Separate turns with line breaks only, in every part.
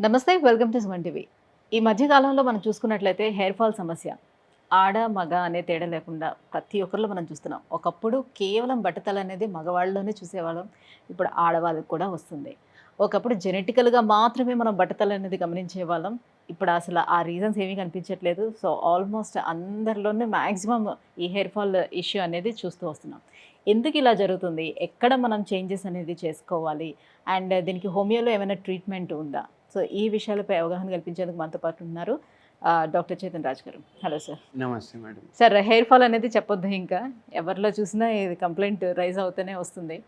నమస్తే, welcome to Suman TV. ఈ మధ్య కాలంలో మనం చూసుకున్నట్లయితే హెయిర్ ఫాల్ సమస్య ఆడ మగ అనే తేడా లేకుండా ప్రతి ఒక్కరిలో మనం చూస్తున్నాం. ఒకప్పుడు కేవలం బట్టతల అనేది మగవాళ్ళలోనే చూసేవాళ్ళం. ఇప్పుడు ఆడవాళ్ళకి కూడా వస్తుంది. ఒకప్పుడు జెనెటికల్గా మాత్రమే మనం బట్టతల అనేది గమనించేవాళ్ళం. ఇప్పుడు అసలు ఆ రీజన్స్ ఏమీ కనిపించట్లేదు. సో ఆల్మోస్ట్ అందరిలోనే మ్యాక్సిమం ఈ హెయిర్ ఫాల్ ఇష్యూ అనేది చూస్తూ వస్తున్నాం. ఎందుకు ఇలా జరుగుతుంది? ఎక్కడ మనం చేంజెస్ అనేది చేసుకోవాలి? అండ్ దీనికి హోమియోలో ఏమైనా ట్రీట్మెంట్ ఉందా? సో ఈ విషయాలపై అవగాహన కల్పించేందుకు మనతో పాటు ఉన్నారు డాక్టర్ చేతన్ రాజ్ గారు. Hello sir.
నమస్తే మేడం.
సార్, హెయిర్ ఫాల్ అనేది చెప్పొద్దు, ఇంకా ఎవరిలో చూసినా ఇది కంప్లైంట్ రైజ్ అవుతూనే వస్తుంది.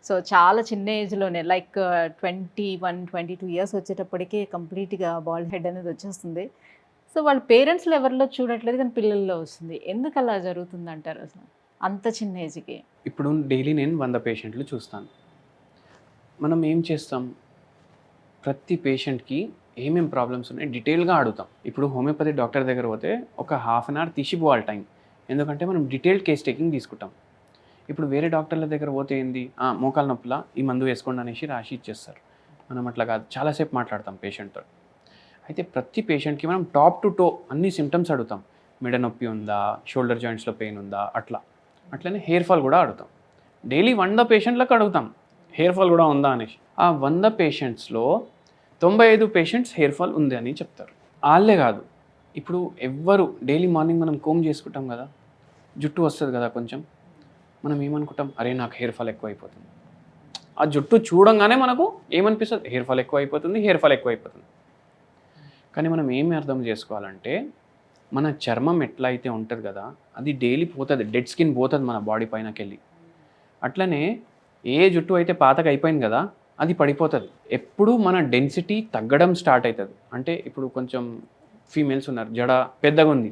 సో చాలా చిన్న ఏజ్లోనే లైక్ 21-22 ఇయర్స్ వచ్చేటప్పటికే కంప్లీట్గా బాల్డ్ హెడ్ అనేది వచ్చేస్తుంది. సో వాళ్ళ పేరెంట్స్లో ఎవరిలో చూడట్లేదు, కానీ పిల్లల్లో వస్తుంది. ఎందుకు అలా జరుగుతుంది అంటారు అసలు అంత చిన్న ఏజ్కి?
ఇప్పుడు డైలీ నేను 100 పేషెంట్లు చూస్తాను. మనం ఏం చేస్తాం, ప్రతి పేషెంట్కి ఏమేమి ప్రాబ్లమ్స్ ఉన్నాయి డీటెయిల్గా అడుగుతాం. ఇప్పుడు హోమియోపతి డాక్టర్ దగ్గర పోతే ఒక హాఫ్ అన్ అవర్ తీసిపోవాలి టైం, ఎందుకంటే మనం డీటెయిల్డ్ కేస్ టేకింగ్ తీసుకుంటాం. ఇప్పుడు వేరే డాక్టర్ల దగ్గర పోతే ఏంది, మోకాల నొప్పుల ఈ మందు వేసుకోండి అనేసి రాసి ఇచ్చేస్తారు. మనం అట్లా కాదు, చాలాసేపు మాట్లాడతాం పేషెంట్తో. అయితే ప్రతి పేషెంట్కి మనం టాప్ టు టో అన్ని సిమ్టమ్స్ అడుగుతాం. మెడ నొప్పి ఉందా, షోల్డర్ జాయింట్స్లో పెయిన్ ఉందా, అట్లనే హెయిర్ ఫాల్ కూడా అడుగుతాం. డైలీ 100 పేషెంట్లకు అడుగుతాం హెయిర్ ఫాల్ కూడా ఉందా అనేసి. ఆ 100 పేషెంట్స్లో 95 పేషెంట్స్ హెయిర్ ఫాల్ ఉంది అని చెప్తారు. వాళ్ళే కాదు, ఇప్పుడు ఎవ్వరు డైలీ మార్నింగ్ మనం కోమ్ చేసుకుంటాం కదా, జుట్టు వస్తుంది కదా కొంచెం, మనం ఏమనుకుంటాం, అరే నాకు హెయిర్ ఫాల్ ఎక్కువ అయిపోతుంది. ఆ జుట్టు చూడంగానే మనకు ఏమనిపిస్తుంది, హెయిర్ ఫాల్ ఎక్కువ అయిపోతుంది. కానీ మనం ఏమి అర్థం చేసుకోవాలంటే, మన చర్మం ఎట్లా అయితే ఉంటుంది కదా, అది డైలీ పోతుంది, డెడ్ స్కిన్ పోతుంది మన బాడీ పైనకి వెళ్ళి. అట్లనే ఏ జుట్టు అయితే పాతగా అయిపోయింది కదా, అది పడిపోతుంది. ఎప్పుడు మన డెన్సిటీ తగ్గడం స్టార్ట్ అవుతుంది. అంటే ఇప్పుడు కొంచెం ఫీమేల్స్ ఉన్నారు, జడ పెద్దగా ఉంది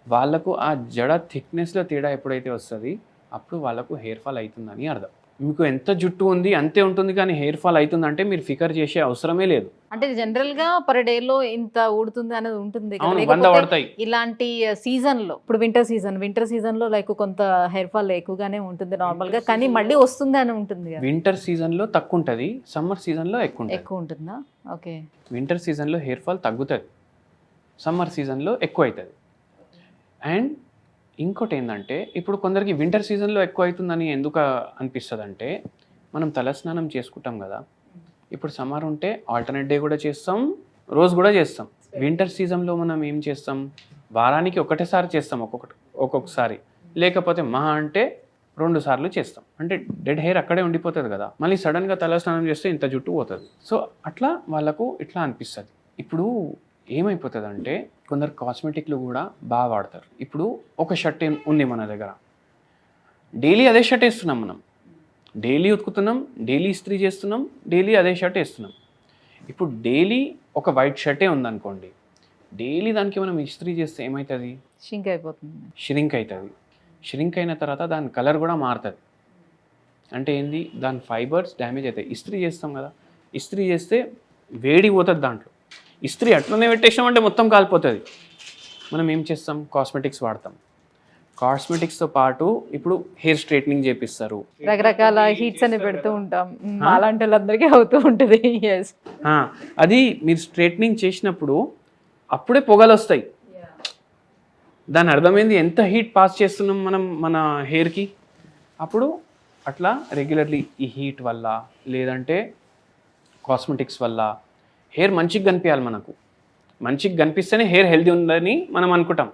వాళ్ళకు ఆ జడ థిక్నెస్లో తేడా ఎప్పుడైతే వస్తుంది, అప్పుడు వాళ్ళకు హెయిర్ ఫాల్ అవుతుందని అర్థం. మీకు ఎంత జుట్టు ఉంది అంతే ఉంటుంది, కానీ హెయిర్ ఫాల్ అవుతుందంటే మీరు ఫికర్ చేసే అవసరమే లేదు.
అంటే జనరల్గా పర్ డేలో ఇంత ఊడుతుంది అనేది ఉంటుంది కదా.
అవును, 100 పడతాయి.
ఇలాంటి సీజన్లో, ఇప్పుడు వింటర్ సీజన్లో లైక్ కొంత హెయిర్ ఫాల్ ఎక్కువగానే ఉంటుంది నార్మల్గా, కానీ మళ్ళీ వస్తుంది అని ఉంటుంది.
వింటర్ సీజన్లో తక్కువ ఉంటుంది, సమ్మర్ సీజన్లో ఎక్కువ
ఉంటుందా? ఓకే.
వింటర్ సీజన్లో హెయిర్ ఫాల్ తగ్గుతుంది, సమ్మర్ సీజన్లో ఎక్కువ అవుతుంది. అండ్ ఇంకోటి ఏంటంటే, ఇప్పుడు కొందరికి వింటర్ సీజన్లో ఎక్కువ అవుతుందని ఎందుకు అనిపిస్తుంది అంటే, మనం తలస్నానం చేసుకుంటాం కదా, ఇప్పుడు సమ్మర్ ఉంటే ఆల్టర్నేట్ డే కూడా చేస్తాం, రోజు కూడా చేస్తాం. వింటర్ సీజన్లో మనం ఏం చేస్తాం, వారానికి ఒకటేసారి చేస్తాం, ఒక్కొక్కసారి, లేకపోతే మహా అంటే 2 సార్లు చేస్తాం. అంటే డెడ్ హెయిర్ అక్కడే ఉండిపోతుంది కదా, మళ్ళీ సడన్గా తలస్నానం చేస్తే ఇంత జుట్టు పోతుంది. సో అట్లా వాళ్ళకు ఇట్లా అనిపిస్తుంది. ఇప్పుడు ఏమైపోతుంది అంటే, కొందరు కాస్మెటిక్లు కూడా బాగా వాడతారు. ఇప్పుడు ఒక షర్ట్ ఉంది మన దగ్గర, డైలీ అదే షర్ట్ వేస్తున్నాం, మనం డైలీ ఉతుకుతున్నాం, డైలీ ఇస్త్రీ చేస్తున్నాం, డైలీ అదే షర్ట్ వేస్తున్నాం. ఇప్పుడు డైలీ ఒక వైట్ షర్టే ఉందనుకోండి, డైలీ దానికి మనం ఇస్త్రీ చేస్తే ఏమవుతుంది, షిరింక్ అవుతుంది. షిరింక్ అయిన తర్వాత దాని కలర్ కూడా మారుతుంది. అంటే ఏంది, దాని ఫైబర్స్ డ్యామేజ్ అవుతాయి. ఇస్త్రీ చేస్తాం కదా, ఇస్త్రీ చేస్తే వేడి పోతుంది దాంట్లో. ఇస్త్రీ అట్లనే పెట్టేసామంటే మొత్తం కాలిపోతుంది. మనం ఏం చేస్తాం, కాస్మెటిక్స్ వాడతాం. కాస్మెటిక్స్తో పాటు ఇప్పుడు హెయిర్ స్ట్రైట్నింగ్ చేపిస్తారు,
రకరకాల హీట్స్ అని పెడుతూ ఉంటాం, అలాంటి వాళ్ళందరికీ అవుతూ ఉంటుంది.
అది మీరు స్ట్రైట్నింగ్ చేసినప్పుడు అప్పుడే పొగలు వస్తాయి. దాని అర్థమైంది ఎంత హీట్ పాస్ చేస్తున్నాం మనం మన హెయిర్కి. అప్పుడు అట్లా రెగ్యులర్లీ ఈ హీట్ వల్ల, లేదంటే కాస్మెటిక్స్ వల్ల హెయిర్ మంచిగా కనిపించాలి. మనకు మంచిగా కనిపిస్తేనే హెయిర్ హెల్తీ ఉందని మనం అనుకుంటాం.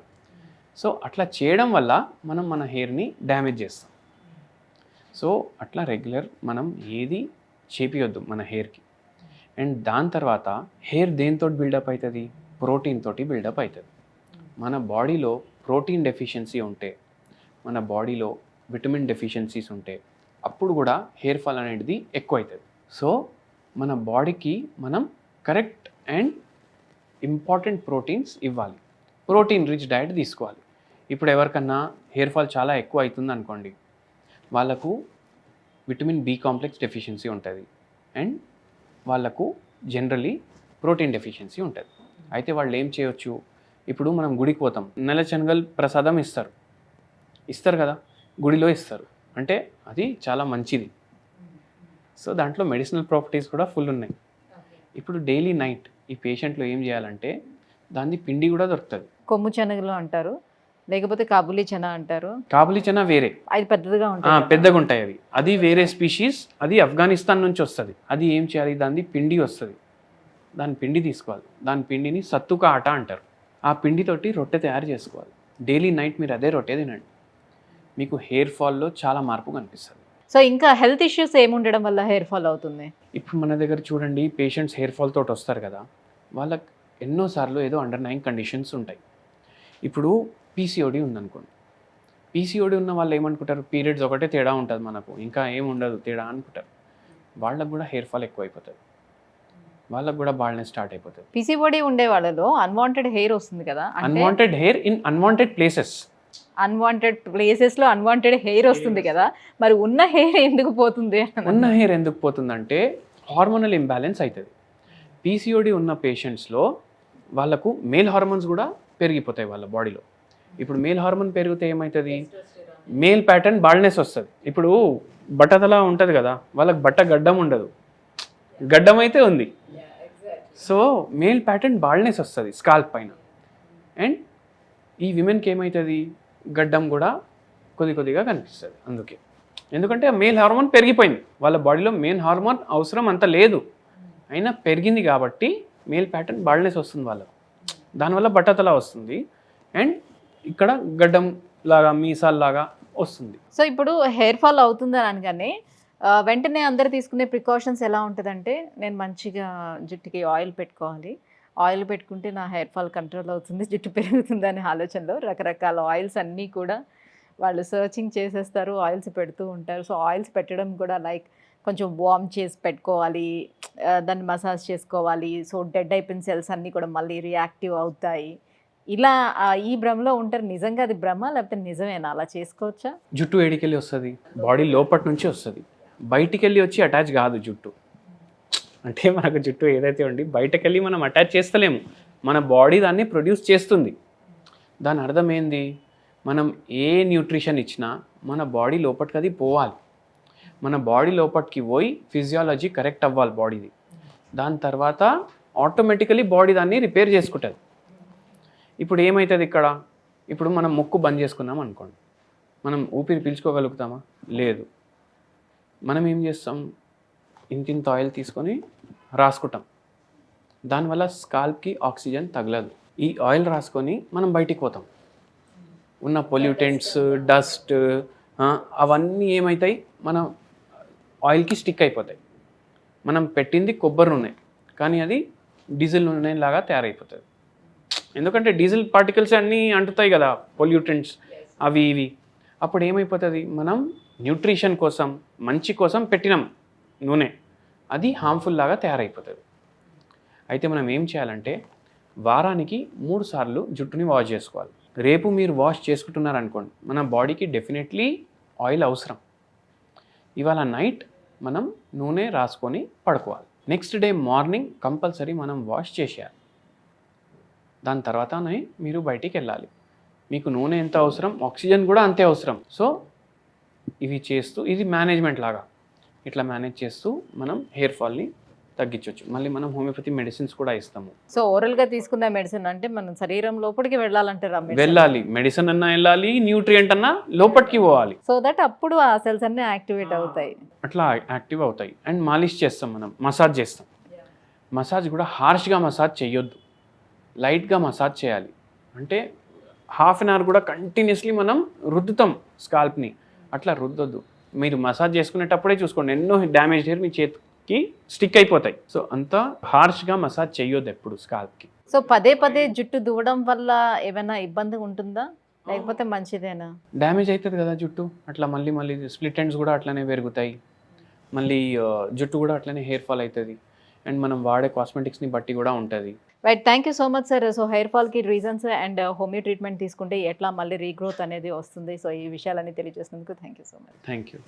సో అట్లా చేయడం వల్ల మనం మన హెయిర్ని డ్యామేజ్ చేస్తాం. సో అట్లా రెగ్యులర్ మనం ఏది చేపియొద్దు మన హెయిర్కి. అండ్ దాని తర్వాత హెయిర్ దేనితో బిల్డప్ అవుతుంది, ప్రోటీన్ తోటి బిల్డప్ అవుతుంది. మన బాడీలో ప్రోటీన్ డెఫిషియన్సీ ఉంటే, మన బాడీలో విటమిన్ డెఫిషియన్సీస్ ఉంటే, అప్పుడు కూడా హెయిర్ ఫాల్ అనేది ఎక్కువ అవుతుంది. సో మన బాడీకి మనం కరెక్ట్ అండ్ ఇంపార్టెంట్ ప్రోటీన్స్ ఇవ్వాలి, ప్రోటీన్ రిచ్ డైట్ తీసుకోవాలి. ఇప్పుడు ఎవరికన్నా హెయిర్ ఫాల్ చాలా ఎక్కువ అవుతుంది అనుకోండి, వాళ్ళకు విటమిన్ బి కాంప్లెక్స్ డెఫిషియన్సీ ఉంటుంది, అండ్ వాళ్ళకు జనరలీ ప్రోటీన్ డెఫిషియన్సీ ఉంటుంది. అయితే వాళ్ళు ఏం చేయొచ్చు, ఇప్పుడు మనం గుడికి పోతాం, నెల శనగలు ప్రసాదం ఇస్తారు కదా, గుడిలో ఇస్తారు, అంటే అది చాలా మంచిది. సో దాంట్లో మెడిసినల్ ప్రాపర్టీస్ కూడా ఫుల్ ఉన్నాయి. ఇప్పుడు డైలీ నైట్ ఈ పేషెంట్లో ఏం చేయాలంటే దాన్ని పిండి కూడా దొరుకుతుంది.
కొమ్ము శనగలు అంటారు, లేకపోతే కాబూలీ చనా అంటారు.
కాబూలీ చనా వేరే,
అది పెద్దదిగా ఉంటుంది.
పెద్దగా ఉంటాయి అవి, అది వేరే స్పీషీస్, అది ఆఫ్ఘనిస్తాన్ నుంచి వస్తుంది. అది ఏం చేయాలి, దాన్ని పిండి వస్తుంది, దాని పిండి తీసుకోవాలి, దాని పిండిని సత్తుక ఆట అంటారు. ఆ పిండితోటి రొట్టె తయారు చేసుకోవాలి. డైలీ నైట్ మీరు అదే రొట్టె తినండి, మీకు హెయిర్ ఫాల్లో చాలా మార్పు కనిపిస్తుంది.
సో ఇంకా హెల్త్ ఇష్యూస్ ఏముండడం వల్ల హెయిర్ ఫాల్ అవుతుంది?
ఇప్పుడు మన దగ్గర చూడండి, పేషెంట్స్ హెయిర్ ఫాల్ తోటి వస్తారు కదా, వాళ్ళకి ఎన్నోసార్లు ఏదో అండర్లైన్ కండిషన్స్ ఉంటాయి. ఇప్పుడు పీసీఓడి ఉందనుకోండి, పీసీఓడి ఉన్న వాళ్ళు ఏమనుకుంటారు, పీరియడ్స్ ఒకటే తేడా ఉంటుంది మనకు, ఇంకా ఏం ఉండదు తేడా అనుకుంటారు. వాళ్ళకు కూడా హెయిర్ ఫాల్ ఎక్కువ అయిపోతుంది, వాళ్ళకు కూడా బాల్నెస్ స్టార్ట్ అయిపోతుంది.
పీసీఓడి ఉండే వాళ్ళలో అన్వాంటెడ్ హెయిర్ వస్తుంది కదా,
unwanted hair in unwanted places,
unwanted ప్లేసెస్లో అన్వాంటెడ్ హెయిర్ వస్తుంది కదా, మరి ఉన్న హెయిర్ ఎందుకు పోతుంది?
ఉన్న హెయిర్ ఎందుకు పోతుందంటే హార్మోనల్ ఇంబ్యాలెన్స్ అవుతుంది. పీసీఓడి ఉన్న పేషెంట్స్లో వాళ్ళకు మేల్ హార్మోన్స్ కూడా పెరిగిపోతాయి వాళ్ళ బాడీలో. ఇప్పుడు మేల్ హార్మోన్ పెరిగితే ఏమవుతుంది, మేల్ ప్యాటర్న్ బాల్నెస్ వస్తుంది. ఇప్పుడు బట్టతలా ఉంటుంది కదా, వాళ్ళకి బట్ట గడ్డం ఉండదు, గడ్డం అయితే ఉంది. సో మేల్ ప్యాటర్న్ బాల్నెస్ వస్తుంది స్కాల్ప్ పైన. అండ్ ఈ విమెన్కి ఏమవుతుంది, గడ్డం కూడా కొద్దిగా కనిపిస్తుంది. అందుకే, ఎందుకంటే మేల్ హార్మోన్ పెరిగిపోయింది, వాళ్ళ బాడీలో మెయిన్ హార్మోన్ అవసరం అంత లేదు, అయినా పెరిగింది కాబట్టి మేల్ ప్యాటర్న్ బాల్నెస్ వస్తుంది వాళ్ళకు, దానివల్ల బట్టతలా వస్తుంది. అండ్ ఇక్కడ గడ్డం లాగా మీసాల్లాగా వస్తుంది.
సో ఇప్పుడు హెయిర్ ఫాల్ అవుతుందని అనగానే వెంటనే అందరు తీసుకునే ప్రికాషన్స్ ఎలా ఉంటుందంటే, నేను మంచిగా జుట్టుకి ఆయిల్ పెట్టుకోవాలి, ఆయిల్ పెట్టుకుంటే నా హెయిర్ ఫాల్ కంట్రోల్ అవుతుంది, జుట్టు పెరుగుతుంది అనే ఆలోచనలో రకరకాల ఆయిల్స్ అన్నీ కూడా వాళ్ళు సర్చింగ్ చేసేస్తారు, ఆయిల్స్ పెడుతూ ఉంటారు. సో ఆయిల్స్ పెట్టడం కూడా లైక్ కొంచెం వార్మ్ చేసి పెట్టుకోవాలి, దాన్ని మసాజ్ చేసుకోవాలి, సో డెడ్ అయిపోయిన సెల్స్ అన్నీ కూడా మళ్ళీ రియాక్టివ్ అవుతాయి. ఇలా ఈ భ్రమలో ఉంటారు. నిజంగా అది భ్రమ లేకపోతే నిజమేనా, అలా చేసుకోవచ్చా?
జుట్టు ఏడికెళ్ళి వస్తుంది, బాడీ లోపటి నుంచి వస్తుంది, బయటికి వెళ్ళి వచ్చి అటాచ్ కాదు జుట్టు. అంటే మనకు జుట్టు ఏదైతే ఉండి బయటకు వెళ్ళి మనం అటాచ్ చేస్తలేము, మన బాడీ దాన్ని ప్రొడ్యూస్ చేస్తుంది. దాని అర్థం ఏంది, మనం ఏ న్యూట్రిషన్ ఇచ్చినా మన బాడీ లోపలికి అది పోవాలి, మన బాడీ లోపలికి పోయి ఫిజియాలజీ కరెక్ట్ అవ్వాలి బాడీది. దాని తర్వాత ఆటోమేటికలీ బాడీ దాన్ని రిపేర్ చేసుకుంటుంది. ఇప్పుడు ఏమవుతుంది ఇక్కడ, ఇప్పుడు మనం ముక్కు బంద్ చేసుకున్నాం అనుకోండి, మనం ఊపిరి పీల్చుకోగలుగుతామా? లేదు. మనం ఏం చేస్తాం, ఇంత ఆయిల్ తీసుకొని రాసుకుంటాం, దానివల్ల స్కాల్ప్కి ఆక్సిజన్ తగలదు. ఈ ఆయిల్ రాసుకొని మనం బయటికి పోతాం, ఉన్న పొల్యూటెంట్స్, డస్ట్ అవన్నీ ఏమవుతాయి, మన ఆయిల్కి స్టిక్ అయిపోతాయి. మనం పెట్టింది కొబ్బరి నూనె, కానీ అది డీజిల్ నూనె లాగా తయారైపోతుంది. ఎందుకంటే డీజిల్ పార్టికల్స్ అన్నీ అంటుతాయి కదా, పొల్యూటెంట్స్ అవి ఇవి. అప్పుడు ఏమైపోతుంది, మనం న్యూట్రిషన్ కోసం మంచి కోసం పెట్టినాం నూనె, అది హార్మ్ఫుల్ లాగా తయారైపోతుంది. అయితే మనం ఏం చేయాలంటే వారానికి 3 సార్లు జుట్టుని వాష్ చేసుకోవాలి. రేపు మీరు వాష్ చేసుకుంటున్నారనుకోండి, మన బాడీకి డెఫినెట్లీ ఆయిల్ అవసరం. ఇవాళ నైట్ మనం నూనె రాసుకొని పడుకోవాలి, నెక్స్ట్ డే మార్నింగ్ కంపల్సరీ మనం వాష్ చేసేయాలి. దాని తర్వాతనే మీరు బయటికి వెళ్ళాలి. మీకు నూనె ఎంత అవసరం, ఆక్సిజన్ కూడా అంతే అవసరం. సో ఇవి చేస్తూ, ఇది మేనేజ్మెంట్ లాగా, ఇట్లా మేనేజ్ చేస్తూ మనం హెయిర్ ఫాల్ని తగ్గించవచ్చు. మళ్ళీ మనం హోమియోపతి మెడిసిన్స్ కూడా ఇస్తాము.
సో ఓరల్గా తీసుకున్న మెడిసిన్ అంటే మనం శరీరం లోపలికి వెళ్ళాలంటారా?
వెళ్ళాలి, మెడిసిన్ అన్నా వెళ్ళాలి, న్యూట్రియంట్ అన్నా లోపలికి పోవాలి.
సో దట్ అప్పుడు ఆ సెల్స్ అన్నీ యాక్టివేట్ అవుతాయి,
అట్లా యాక్టివ్ అవుతాయి. అండ్ మాలిష్ చేస్తాం, మనం మసాజ్ చేస్తాం. మసాజ్ కూడా హార్ష్గా మసాజ్ చేయొద్దు, లైట్గా మసాజ్ చేయాలి. అంటే హాఫ్ అన్ అవర్ కూడా కంటిన్యూస్లీ మనం రుద్దుతాం స్కాల్ప్ని, అట్లా రుద్దొద్దు. మీరు మసాజ్ చేసుకునేటప్పుడే చూసుకోండి, ఎన్నో డ్యామేజ్ హెయిర్ మీ చేతికి స్టిక్ అయిపోతాయి. సో అంత హార్ష్గా మసాజ్ చేయొద్దు ఎప్పుడు స్కాల్ప్కి.
సో పదే పదే జుట్టు దువ్వడం వల్ల ఏమైనా ఇబ్బంది ఉంటుందా, లేకపోతే మంచిదేనా?
డ్యామేజ్ అవుతుంది కదా జుట్టు, అట్లా మళ్ళీ స్ప్లిట్ ఎండ్స్ కూడా అట్లనే పెరుగుతాయి, మళ్ళీ జుట్టు కూడా అట్లనే హెయిర్ ఫాల్ అవుతుంది. అండ్ మనం వాడే కాస్మెటిక్స్ని బట్టి కూడా ఉంటుంది.
Right, thank you so much sir. So hair ఫాల్కి రీజన్స్ అండ్ హోమియో ట్రీట్మెంట్ తీసుకుంటే ఎట్లా మళ్ళీ రీగ్రోత్ అనేది వస్తుంది, సో ఈ విషయాలన్నీ తెలియజేసినందుకు thank you so much.
Thank you.